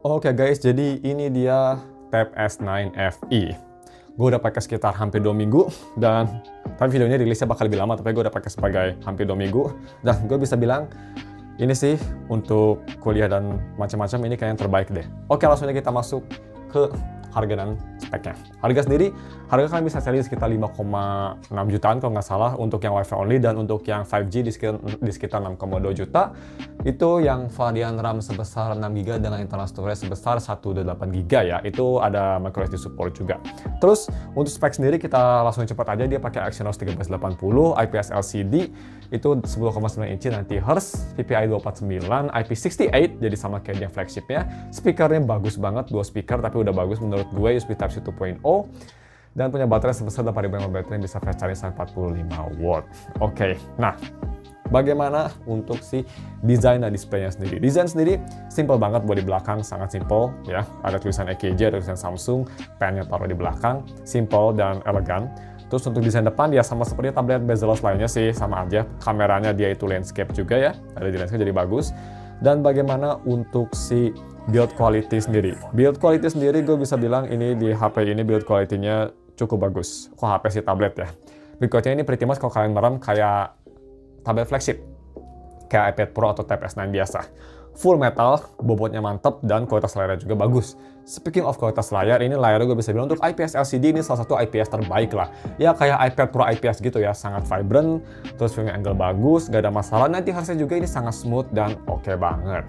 Oke guys, jadi ini dia Tab S9 FE. Gue udah pakai sekitar hampir 2 minggu dan tapi videonya rilisnya bakal lebih lama, tapi gue udah pakai sebagai hampir 2 minggu dan gue bisa bilang ini sih untuk kuliah dan macam-macam ini kayak yang terbaik deh. Oke, langsung aja kita masuk ke harga dan speknya. Harga sendiri, harga kalian bisa cari sekitar 5,6 jutaan kalau nggak salah untuk yang WiFi only, dan untuk yang 5G di sekitar 6,2 juta. Itu yang varian RAM sebesar 6GB dengan internal storage sebesar 128GB ya. Itu ada microSD support juga. Terus untuk spek sendiri kita langsung cepat aja, dia pakai Exynos 1380, IPS LCD, itu 10,9 inci 90Hz, PPI 249, IP68, jadi sama kayak yang flagshipnya. Speakernya bagus banget, 2 speaker tapi udah bagus menurut gue, USB Type-C 2.0, dan punya baterai sebesar 8.000 mAh baterai, bisa fast charging sampai 45 watt. Oke, nah bagaimana untuk si desain dan displaynya sendiri? Desain sendiri simple banget, buat di belakang sangat simple ya. Ada tulisan EKG, ada tulisan Samsung, pennya taruh di belakang, simple dan elegan. Terus untuk desain depan ya sama seperti tablet bezel-less lainnya sih, sama aja. Kameranya dia itu landscape juga ya, ada di landscape jadi bagus. Dan bagaimana untuk si build quality sendiri? Build quality sendiri gue bisa bilang ini di HP ini build quality-nya cukup bagus. Kok HP sih tablet ya? Build quality-nya ini pretty much kalau kalian merem kayak tablet flagship, kayak iPad Pro atau Tab S9 biasa. Full metal, bobotnya mantep, dan kualitas layarnya juga bagus. Speaking of kualitas layar, ini layarnya gue bisa bilang untuk IPS LCD ini salah satu IPS terbaik lah. Ya kayak iPad Pro IPS gitu ya, sangat vibrant, terus viewing angle bagus, gak ada masalah. Nanti harusnya juga ini sangat smooth dan oke banget.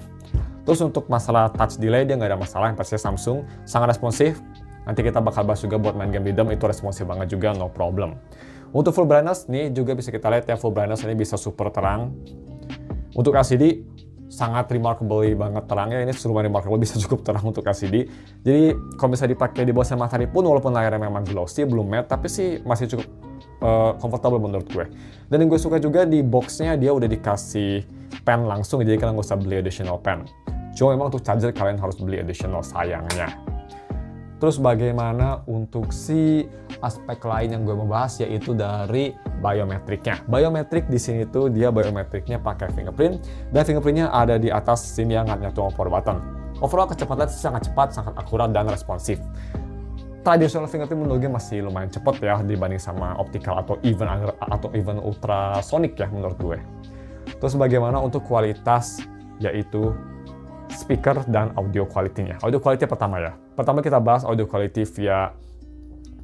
Terus untuk masalah touch delay dia nggak ada masalah, yang pastinya Samsung sangat responsif. Nanti kita bakal bahas juga buat main game rhythm, itu responsif banget juga, no problem. Untuk full brightness nih juga bisa kita lihat ya, full brightness ini bisa super terang. Untuk LCD sangat remarkably banget terangnya, ini lumayan remarkable, bisa cukup terang untuk LCD. Jadi kalau bisa dipakai di bawah sinar matahari pun, walaupun layarnya memang glossy, belum matte, tapi sih masih cukup comfortable menurut gue. Dan yang gue suka juga di boxnya dia udah dikasih pen langsung, jadi kalian nggak usah beli additional pen. Cuma memang untuk charger kalian harus beli additional sayangnya. Terus bagaimana untuk si aspek lain yang gue mau bahas, yaitu dari biometriknya. Biometrik di sini tuh dia biometriknya pakai fingerprint, dan fingerprintnya ada di atas sini yang nggak nyatu sama power button. Overall kecepatan sangat cepat, sangat akurat dan responsif. Tradisional fingerprint menurut gue masih lumayan cepat ya dibanding sama optical atau even ultrasonic ya menurut gue. Terus bagaimana untuk kualitas, yaitu speaker dan audio quality-nya. Audio quality pertama ya. Pertama kita bahas audio quality via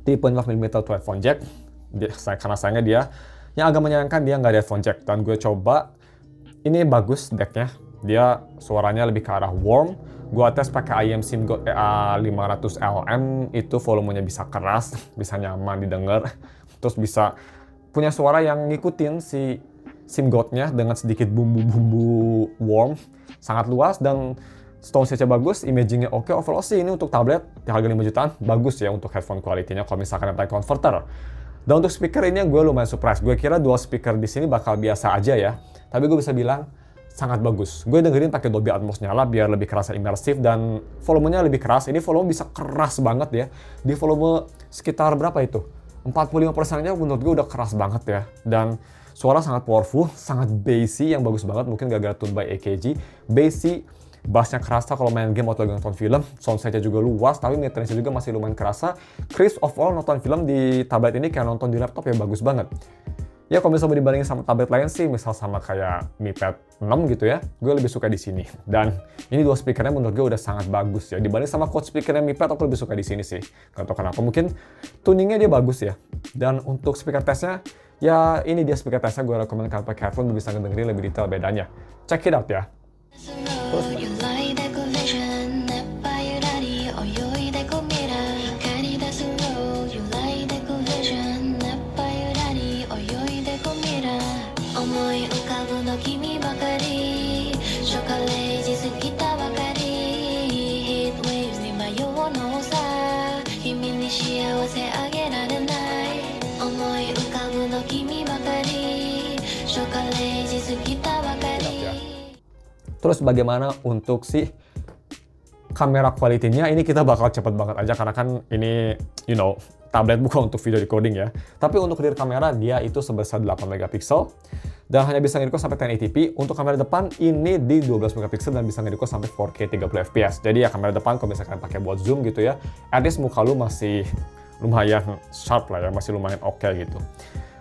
3.5mm to headphone jack. Karena sayangnya dia yang agak menyayangkan dia nggak ada headphone jack. Dan gue coba, ini bagus decknya. Dia suaranya lebih ke arah warm. Gue tes pakai IM SIM-GOT EA500LM, itu volumenya bisa keras, bisa nyaman didengar. Terus bisa punya suara yang ngikutin si SIM-GOT-nya dengan sedikit bumbu-bumbu warm. Sangat luas dan sound stage-nya bagus, imaging-nya oke. Overall sih ini untuk tablet di harga 5 jutaan bagus ya untuk headphone quality-nya kalau misalkan pakai converter. Dan untuk speaker ini gue lumayan surprise. Gue kira dual speaker di sini bakal biasa aja ya, tapi gue bisa bilang sangat bagus. Gue dengerin pakai Dolby Atmos nyala biar lebih kerasa imersif dan volumenya lebih keras. Ini volume bisa keras banget ya. Di volume sekitar berapa itu? 45%-nya menurut gue udah keras banget ya. Dan suara sangat powerful, sangat bassy yang bagus banget, mungkin gara-gara tune by EKG. Bassy, bassnya kerasa kalau main game atau nonton film, soundset-nya juga luas, tapi mid-range juga masih lumayan kerasa. Crisp overall nonton film di tablet ini kayak nonton di laptop ya, bagus banget. Ya kalau misalnya dibandingin sama tablet lain sih, misal sama kayak Mi Pad 6 gitu ya, gue lebih suka di sini. Dan ini dua speakernya menurut gue udah sangat bagus ya. Dibanding sama quad speakernya Mi Pad, aku lebih suka di sini sih. Gak tau kenapa, mungkin tuningnya dia bagus ya. Dan untuk speaker testnya, ya ini dia speaker testnya, gue rekomend kalian pakai headphone bisa dengerin lebih detail bedanya. Check it out ya. Terus, terus bagaimana untuk si kamera quality-nya ini kita bakal cepet banget aja karena kan ini tablet bukan untuk video recording ya. Tapi untuk rear kamera dia itu sebesar 8 megapiksel dan hanya bisa nge-record sampai 1080p. Untuk kamera depan ini di 12 megapiksel dan bisa nge-record sampai 4K 30 fps. Jadi ya kamera depan kalau misalkan pakai buat zoom gitu ya, at least muka lu masih lumayan sharp lah ya, masih lumayan oke gitu.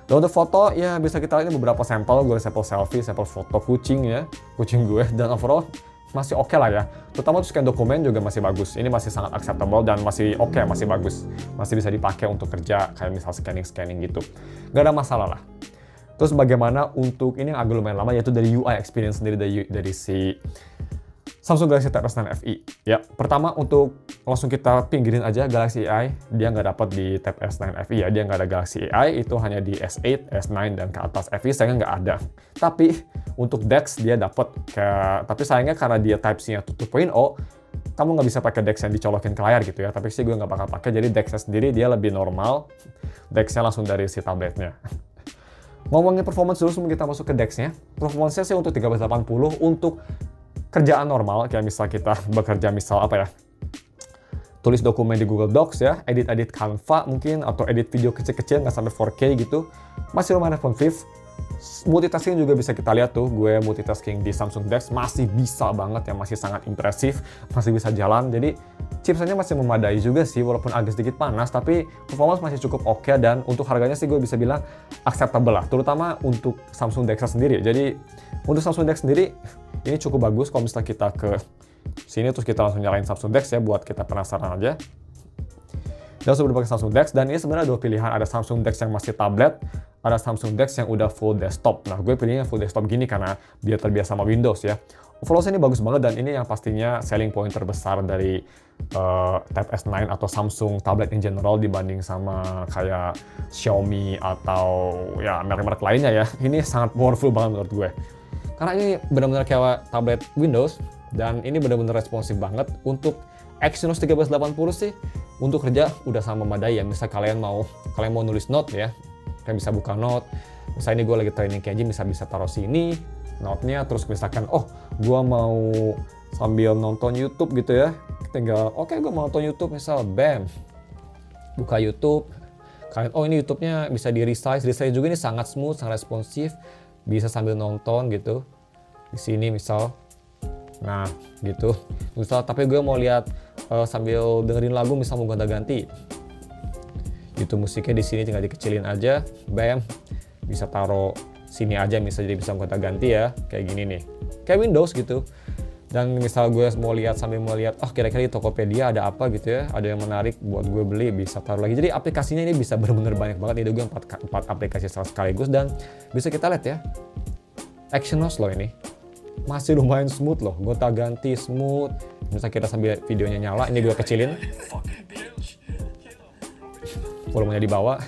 Dan untuk foto ya bisa kita lihat ini beberapa sampel, gue sampel selfie, sampel foto kucing ya, kucing gue, dan overall masih oke lah ya. Terutama untuk scan dokumen juga masih bagus. Ini masih sangat acceptable dan masih oke, masih bagus. Masih bisa dipakai untuk kerja kayak misal scanning gitu. Gak ada masalah lah. Terus bagaimana untuk ini yang agak lumayan lama yaitu dari UI experience sendiri dari si Samsung Galaxy Tab S9 FE. Ya, pertama untuk langsung kita pinggirin aja Galaxy AI, dia nggak dapat di Tab S9 FE ya, dia nggak ada Galaxy AI, itu hanya di S8, S9 dan ke atas. FE sayangnya nggak ada. Tapi untuk DeX dia dapat, tapi sayangnya karena dia Type-C-nya 2.0, kamu nggak bisa pakai DeX yang dicolokin ke layar gitu ya. Tapi sih gue nggak bakal pakai, jadi DeX-nya sendiri dia lebih normal, DeX-nya langsung dari si tabletnya. Ngomongin performance dulu sebelum kita masuk ke DeX-nya, performance-nya sih untuk 1380 untuk kerjaan normal, kayak misal kita bekerja misal apa ya, tulis dokumen di Google Docs ya, edit Canva mungkin, atau edit video kecil-kecil nggak sampai 4K gitu, masih lumayan responsif. Multitasking juga bisa kita lihat tuh, gue multitasking di Samsung DeX masih bisa banget ya, masih sangat impresif, masih bisa jalan, jadi chipsetnya masih memadai juga sih, walaupun agak sedikit panas, tapi performance masih cukup oke, dan untuk harganya sih gue bisa bilang acceptable lah, terutama untuk Samsung DeX sendiri. Jadi untuk Samsung DeX sendiri, ini cukup bagus kalau misalnya kita ke sini terus kita langsung nyalain Samsung DeX ya, buat kita penasaran aja. Dan sudah pakai Samsung DeX, dan ini sebenarnya dua pilihan, ada Samsung DeX yang masih tablet, ada Samsung DeX yang udah full desktop. Nah, gue pilihnya full desktop gini karena dia terbiasa sama Windows ya. Overall ini bagus banget, dan ini yang pastinya selling point terbesar dari Tab S9 atau Samsung tablet in general dibanding sama kayak Xiaomi atau ya merek-merek lainnya ya. Ini sangat powerful banget menurut gue. Karena ini benar-benar kayak tablet Windows, dan ini benar-benar responsif banget. Untuk Exynos 1380 sih untuk kerja udah sama memadai ya. Misal kalian mau nulis note ya, kalian bisa buka note. Misalnya ini gue lagi training kayak gini, bisa taruh sini note-nya, terus misalkan gue mau sambil nonton YouTube gitu ya, tinggal gue mau nonton YouTube, misal bam, buka YouTube. Kalian ini YouTube-nya bisa di resize juga, ini sangat smooth, sangat responsif, bisa sambil nonton gitu di sini misal. Nah gitu misal, tapi gue mau lihat sambil dengerin lagu, misal mau gonta-ganti gitu, musiknya di sini tinggal dikecilin aja, bam, bisa taruh sini aja, misal jadi bisa gonta-ganti ya, kayak gini nih, kayak Windows gitu. Dan misal gue mau lihat sambil mau lihat, kira-kira di Tokopedia ada apa gitu ya, ada yang menarik buat gue beli, bisa taruh lagi. Jadi aplikasinya ini bisa benar-benar banyak banget, ini gue 4 aplikasi sekaligus, dan bisa kita lihat ya, Exynos loh ini masih lumayan smooth loh, gonta-ganti smooth. Misal kita sambil videonya nyala, ini gue kecilin, volumenya di bawah,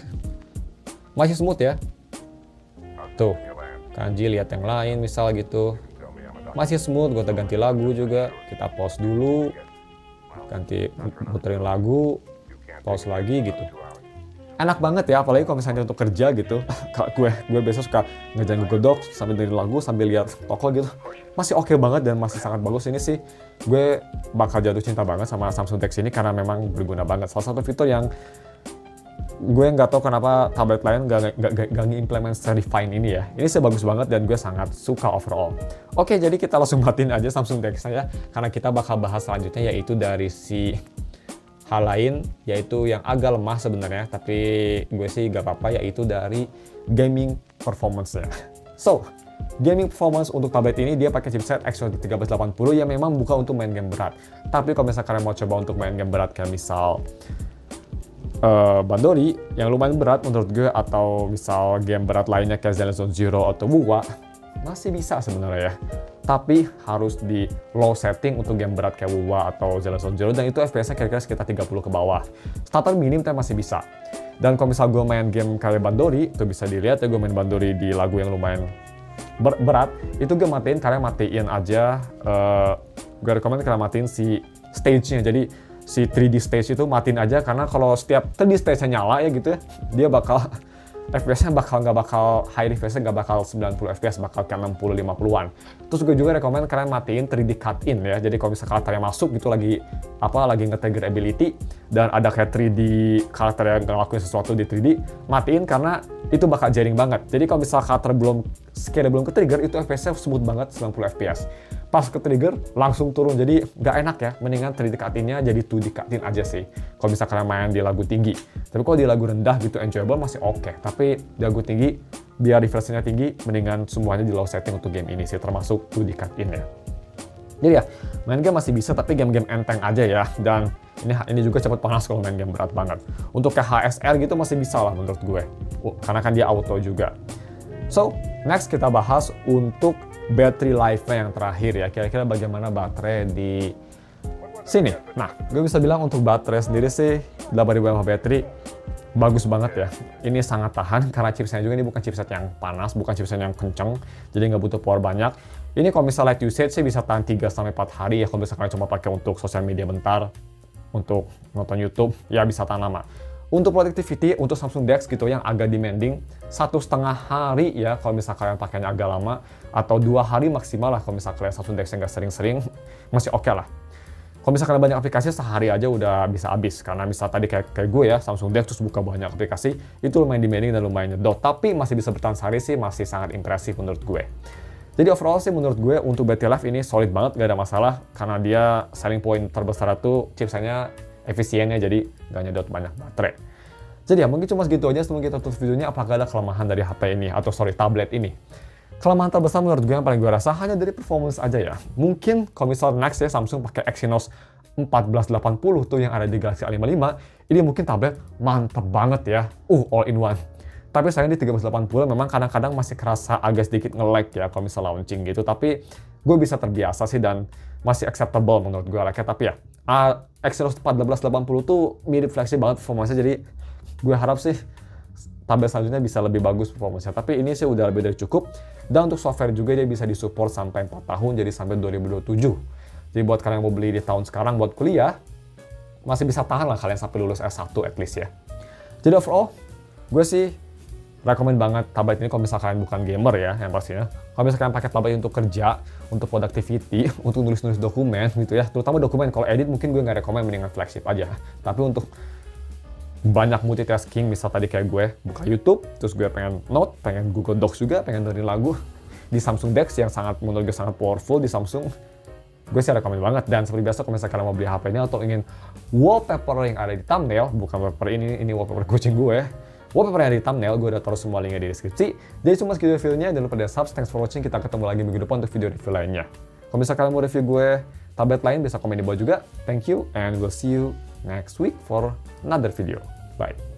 masih smooth ya. Tuh, Kanji lihat yang lain misal gitu, masih smooth. Gonta-ganti lagu juga, kita pause dulu, ganti muterin lagu, pause lagi gitu. Enak banget ya, apalagi kalau misalnya untuk kerja gitu. gue biasa suka ngerjain Google Docs sambil dengerin lagu, sambil lihat toko gitu. Masih oke banget dan masih sangat bagus. Ini sih gue bakal jatuh cinta banget sama Samsung DeX ini karena memang berguna banget. Salah satu fitur yang gue nggak tahu kenapa tablet lain nggak nge-implement refine ini ya. Ini sih bagus banget dan gue sangat suka overall. Oke, jadi kita langsung matiin aja Samsung DeX-nya ya, karena kita bakal bahas selanjutnya yaitu dari si hal lain, yaitu yang agak lemah sebenarnya, tapi gue sih gak apa-apa, yaitu dari gaming performance-nya. So, gaming performance untuk tablet ini dia pakai chipset Exynos 1380 yang memang bukan untuk main game berat. Tapi kalau misalnya kalian mau coba untuk main game berat kayak misal Bandori yang lumayan berat menurut gue, atau misal game berat lainnya kayak Zone Zero atau Wuwa, masih bisa sebenarnya ya. Tapi harus di low setting untuk game berat kayak Wuwa atau Zone Zero, dan itu FPS-nya kira-kira sekitar 30 ke bawah. Starter minim tapi masih bisa. Dan kalau misal gue main game kayak Bandori, itu bisa dilihat ya, gue main Bandori di lagu yang lumayan berat, itu gue matiin, kalian matiin aja, gue rekomen kalian matiin si stage-nya. Jadi si 3D stage itu matiin aja, karena kalau setiap 3D stage-nya nyala ya gitu ya, dia bakal FPS-nya nggak bakal high refresh-nya nggak bakal 90 FPS, bakal kayak 60-50-an. Terus gue juga rekomend kalian matiin 3D cut-in ya. Jadi kalau misalnya karakternya masuk gitu lagi nge-trigger ability dan ada kayak 3D karakter yang ngelakuin sesuatu di 3D, matiin karena itu bakal jaring banget. Jadi kalau misalnya karakter skill belum ke-trigger, itu FPS-nya smooth banget 90 FPS. Pas ke-trigger langsung turun, jadi nggak enak ya. Mendingan 3D cut-in-nya jadi 2D cut-in aja sih kalau misalnya kalian main di lagu tinggi. Tapi kalau di lagu rendah gitu enjoyable masih oke. Tapi di lagu tinggi biar refresh-nya tinggi, mendingan semuanya di low setting untuk game ini sih, termasuk 2D cut-in ya. Jadi ya, main game masih bisa, tapi game-game enteng aja ya. Dan ini juga cepat panas kalau main game berat banget. Untuk kayak HSR gitu masih bisa lah menurut gue. Karena kan dia auto juga. So, next kita bahas untuk battery life-nya yang terakhir ya. Kira-kira bagaimana baterai di sini. Nah, gue bisa bilang untuk baterai sendiri sih 8000 mAh baterai bagus banget ya. Ini sangat tahan karena chipsetnya juga ini bukan chipset yang panas, bukan chipset yang kenceng, jadi nggak butuh power banyak. Ini kalau misalnya light usage sih bisa tahan 3-4 hari ya. Kalau misalkan cuma pakai untuk sosial media bentar, untuk nonton YouTube, ya bisa tahan lama. Untuk productivity, untuk Samsung DeX gitu yang agak demanding, 1,5 hari ya kalau misalnya kalian pakainya agak lama, atau 2 hari maksimal lah kalau misalnya kalian Samsung DeX yang nggak sering-sering, masih oke lah. Kalau misalkan banyak aplikasi, sehari aja udah bisa habis. Karena misal tadi kayak gue ya, Samsung DeX terus buka banyak aplikasi, itu lumayan demanding dan lumayan nyedot. Tapi masih bisa bertahan sehari sih, masih sangat impresif menurut gue. Jadi overall sih menurut gue untuk battery life ini solid banget, gak ada masalah. Karena dia selling point terbesar itu chipsetnya efisiennya, jadi gak nyedot banyak baterai. Jadi ya mungkin cuma segitu aja sebelum kita tutup videonya. Apakah ada kelemahan dari HP ini, atau tablet ini? Kelemahan terbesar menurut gue yang paling gue rasa hanya dari performance aja ya. Mungkin kalau misal next ya Samsung pakai Exynos 1480 tuh yang ada di Galaxy A55, ini mungkin tablet mantep banget ya. All in one. Tapi sayang di 1380 memang kadang-kadang masih kerasa agak sedikit nge-lag ya kalau misal launching gitu. Tapi gue bisa terbiasa sih dan masih acceptable menurut gue like. Tapi ya, Exynos 1480 tuh mirip flagship banget performanya, jadi gue harap sih tablet selanjutnya bisa lebih bagus performanya. Tapi ini sih udah lebih dari cukup. Dan untuk software juga dia bisa disupport sampai 4 tahun, jadi sampai 2027. Jadi buat kalian yang mau beli di tahun sekarang buat kuliah, masih bisa tahan lah kalian sampai lulus S1 at least ya. Jadi overall, gue sih rekomen banget tablet ini kalau misalkan kalian bukan gamer ya, yang pastinya. Kalau misalkan kalian pakai tablet untuk kerja, untuk productivity, untuk nulis-nulis dokumen gitu ya, terutama dokumen. Kalau edit mungkin gue nggak rekomen, mendingan flagship aja. Tapi untuk banyak multitasking, misal tadi kayak gue buka YouTube, terus gue pengen note, pengen Google Docs juga, pengen dengerin lagu di Samsung DeX yang menurut gue sangat powerful di Samsung, gue sih rekomen banget. Dan seperti biasa kalau misalnya kalian mau beli HP ini atau ingin wallpaper yang ada di thumbnail, bukan wallpaper ini wallpaper kucing gue, wallpaper yang ada di thumbnail, gue udah taruh semua linknya di deskripsi. Jadi cuma segitu videonya, jangan lupa di subs. Thanks for watching, kita ketemu lagi minggu depan untuk video-review lainnya. Kalau misalnya kalian mau review gue tablet lain, bisa komen di bawah juga. Thank you, and we'll see you next week for another video. Bye.